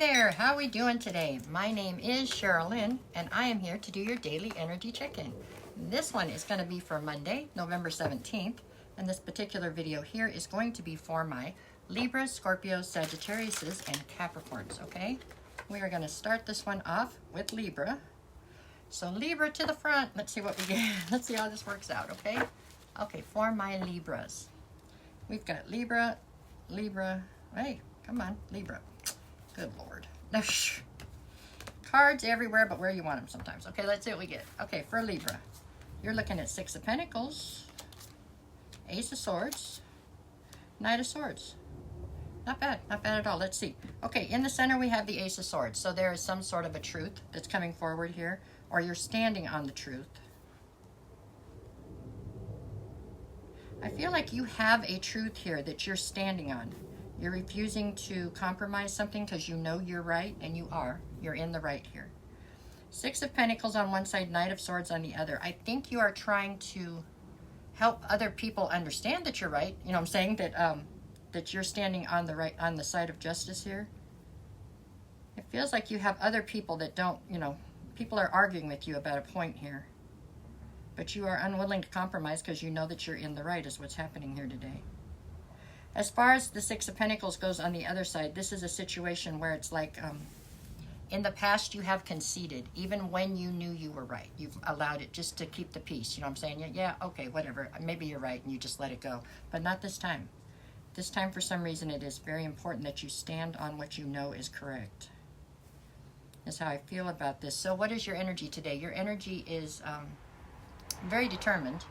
there, how are we doing today? My name is Sherilyn, and I am here to do your daily energy check-in. This one is going to be for Monday, November 17th, and this particular video here is going to be for my Libra, Scorpio, Sagittariuses, and Capricorns, okay? We are going to start this one off with Libra. So Libra to the front. Let's see what we get. Let's see how this works out, okay? Okay, for my Libras. We've got Libra, hey, come on, Libra. Good Lord. Cards everywhere, but where you want them sometimes. Okay, let's see what we get. Okay, for Libra, you're looking at Six of Pentacles, Ace of Swords, Knight of Swords. Not bad at all. Let's see. Okay, in the center we have the Ace of Swords. So there is some sort of a truth that's coming forward here, or you're standing on the truth. I feel like you have a truth here that you're standing on. You're refusing to compromise something because you know you're right, and you are. You're in the right here. Six of Pentacles on one side, Knight of Swords on the other. I think you are trying to help other people understand that you're right. You know what I'm saying? That you're standing on the right, on the side of justice here. It feels like you have other people that don't, you know, people are arguing with you about a point here. But you are unwilling to compromise because you know that you're in the right is what's happening here today. As far as the Six of Pentacles goes on the other side, this is a situation where it's like, in the past you have conceded, even when you knew you were right. You've allowed it just to keep the peace. You know what I'm saying? Yeah, okay, whatever. Maybe you're right, and you just let it go. But not this time. This time, for some reason, it is very important that you stand on what you know is correct. That's how I feel about this. So what is your energy today? Your energy is very determined.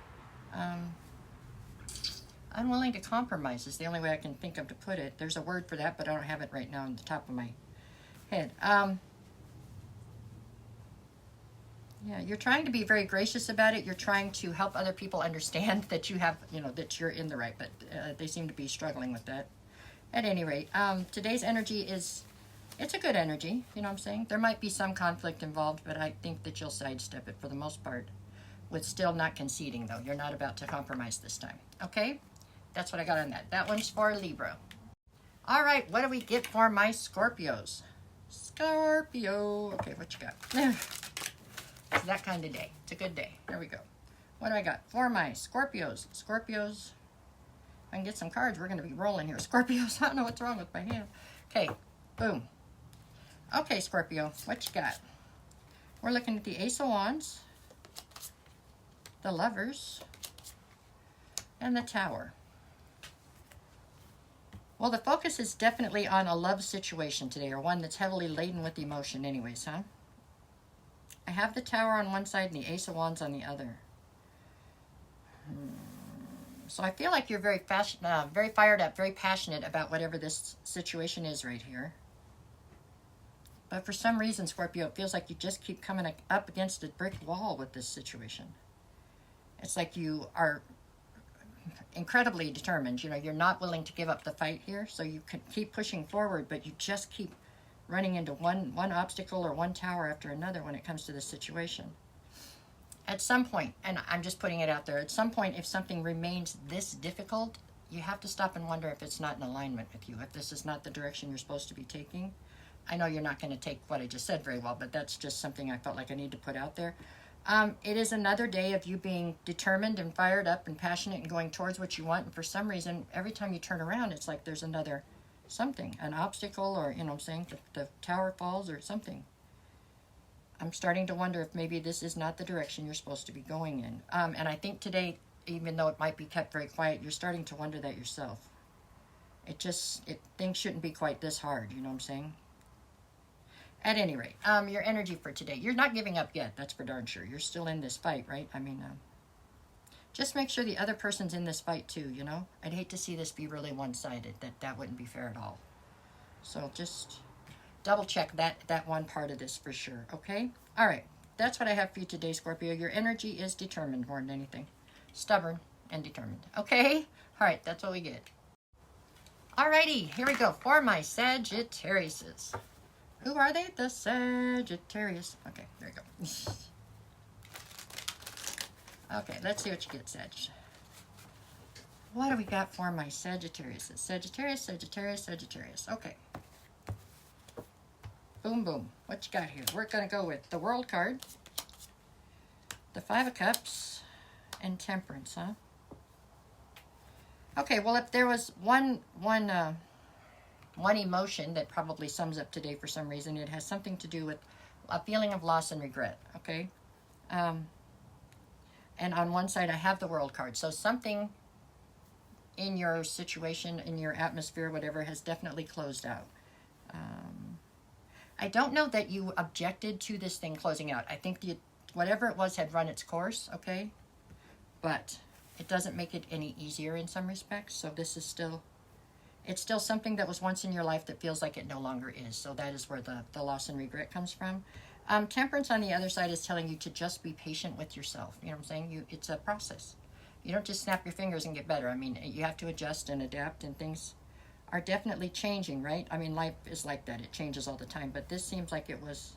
Unwilling to compromise is the only way I can think of to put it. There's a word for that, but I don't have it right now on the top of my head. Yeah, you're trying to be very gracious about it. You're trying to help other people understand that you have, you know, that you're in the right, but they seem to be struggling with that. At any rate, today's energy is, it's a good energy, you know what I'm saying? There might be some conflict involved, but I think that you'll sidestep it for the most part, with still not conceding, though. You're not about to compromise this time, okay? That's what I got on that. That one's for Libra. All right, what do we get for my Scorpios? Scorpio. Okay, what you got? It's that kind of day. It's a good day. There we go. What do I got for my Scorpios? Scorpios. If I can get some cards, we're going to be rolling here. Scorpios. I don't know what's wrong with my hand. Okay, boom. Okay, Scorpio, what you got? We're looking at the Ace of Wands, the Lovers, and the Tower. Well, the focus is definitely on a love situation today, or one that's heavily laden with emotion anyways, huh? I have the Tower on one side and the Ace of Wands on the other. So I feel like you're very fired up, very passionate about whatever this situation is right here. But for some reason, Scorpio, it feels like you just keep coming up against a brick wall with this situation. It's like you are incredibly determined. You know, you're not willing to give up the fight here, so you can keep pushing forward, but you just keep running into one obstacle or one tower after another when it comes to this situation. At some point, and I'm just putting it out there, at some point, if something remains this difficult, you have to stop and wonder if it's not in alignment with you, if this is not the direction you're supposed to be taking. I know you're not going to take what I just said very well, but that's just something I felt like I need to put out there. It is another day of you being determined and fired up and passionate and going towards what you want. And for some reason, every time you turn around, it's like there's another something, an obstacle, or, you know what I'm saying, the tower falls or something. I'm starting to wonder if maybe this is not the direction you're supposed to be going in. And I think today, even though it might be kept very quiet, you're starting to wonder that yourself. Things shouldn't be quite this hard, you know what I'm saying? At any rate, your energy for today. You're not giving up yet, that's for darn sure. You're still in this fight, right? I mean, just make sure the other person's in this fight too, you know? I'd hate to see this be really one-sided. That wouldn't be fair at all. So just double check that one part of this for sure, okay? All right, that's what I have for you today, Scorpio. Your energy is determined more than anything. Stubborn and determined, okay? All right, that's what we get. All righty, here we go for my Sagittariuses. Who are they? The Sagittarius. Okay, there you go. Okay, let's see what you get, Sag. What do we got for my Sagittarius? Sagittarius, Sagittarius, Sagittarius. Okay. Boom, boom. What you got here? We're going to go with the World card, the Five of Cups, and Temperance, huh? Okay, well, if there was one emotion that probably sums up today for some reason, it has something to do with a feeling of loss and regret, okay? And on one side, I have the World card. So something in your situation, in your atmosphere, whatever, has definitely closed out. I don't know that you objected to this thing closing out. I think whatever it was had run its course, okay? But it doesn't make it any easier in some respects. So this is still, it's still something that was once in your life that feels like it no longer is. So that is where the loss and regret comes from. Temperance on the other side is telling you to just be patient with yourself. You know what I'm saying? It's a process. You don't just snap your fingers and get better. I mean, you have to adjust and adapt, and things are definitely changing, right? I mean, life is like that. It changes all the time. But this seems like it was,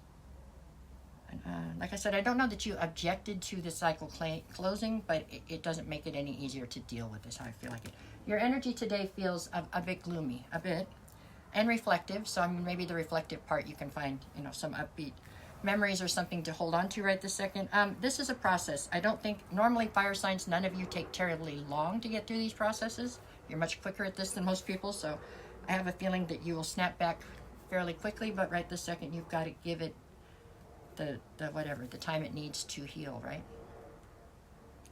like I said, I don't know that you objected to the cycle closing, but it doesn't make it any easier to deal with this, how I feel like it. Your energy today feels a bit gloomy, a bit, and reflective. So, I mean, maybe the reflective part you can find, you know, some upbeat memories or something to hold on to right this second. This is a process. I don't think, normally fire signs, none of you take terribly long to get through these processes. You're much quicker at this than most people, so I have a feeling that you will snap back fairly quickly, but right this second you've got to give it the time it needs to heal, right?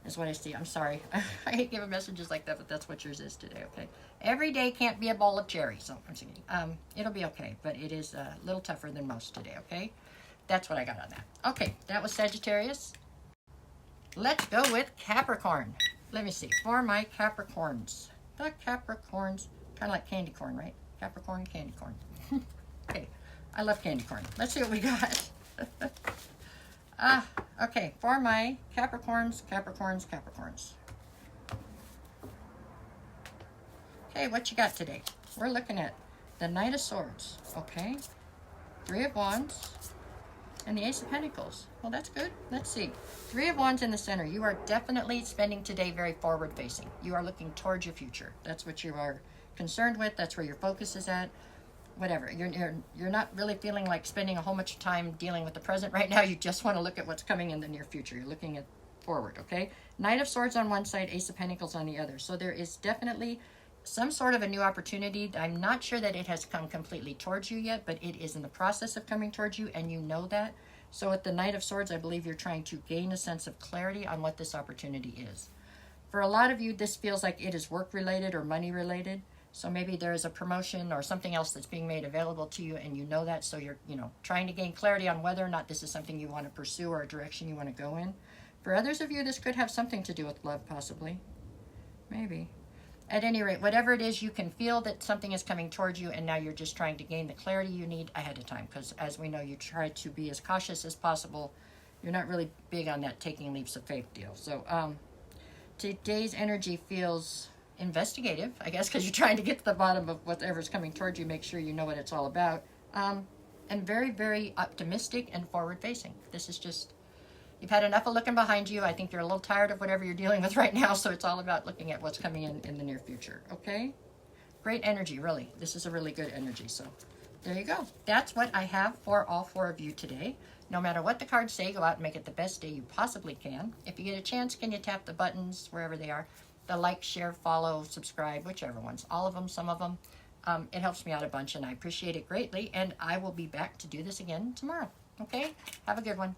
Is what I see. I'm sorry. I hate giving messages like that, but that's what yours is today, okay? Every day can't be a bowl of cherries, so I'm thinking, it'll be okay, but it is a little tougher than most today, okay? That's what I got on that. Okay, that was Sagittarius. Let's go with Capricorn. Let me see. For my Capricorns. The Capricorns. Kind of like candy corn, right? Capricorn, candy corn. Okay, I love candy corn. Let's see what we got. Okay, for my Capricorns. Okay, what you got today? We're looking at the Knight of Swords, okay? Three of Wands. And the Ace of Pentacles. Well, that's good. Let's see. Three of Wands in the center. You are definitely spending today very forward-facing. You are looking towards your future. That's what you are concerned with. That's where your focus is at. Whatever. You're not really feeling like spending a whole bunch of time dealing with the present right now. You just want to look at what's coming in the near future. You're looking at forward, okay? Knight of Swords on one side, Ace of Pentacles on the other. So there is definitely some sort of a new opportunity. I'm not sure that it has come completely towards you yet, but it is in the process of coming towards you, and you know that. So with the Knight of Swords, I believe you're trying to gain a sense of clarity on what this opportunity is. For a lot of you, this feels like it is work-related or money-related. So maybe there is a promotion or something else that's being made available to you, and you know that. So you're, trying to gain clarity on whether or not this is something you want to pursue or a direction you want to go in. For others of you, this could have something to do with love, possibly. Maybe. At any rate, whatever it is, you can feel that something is coming towards you, and now you're just trying to gain the clarity you need ahead of time. Because as we know, you try to be as cautious as possible. You're not really big on that taking leaps of faith deal. So today's energy feels investigative, I guess, because you're trying to get to the bottom of whatever's coming towards you, make sure you know what it's all about. And very, very optimistic and forward-facing. This is just, you've had enough of looking behind you. I think you're a little tired of whatever you're dealing with right now, so it's all about looking at what's coming in the near future, okay? Great energy, really. This is a really good energy, so there you go. That's what I have for all four of you today. No matter what the cards say, go out and make it the best day you possibly can. If you get a chance, can you tap the buttons wherever they are? The like, share, follow, subscribe, whichever ones. All of them, some of them. It helps me out a bunch, and I appreciate it greatly, and I will be back to do this again tomorrow, okay? Have a good one.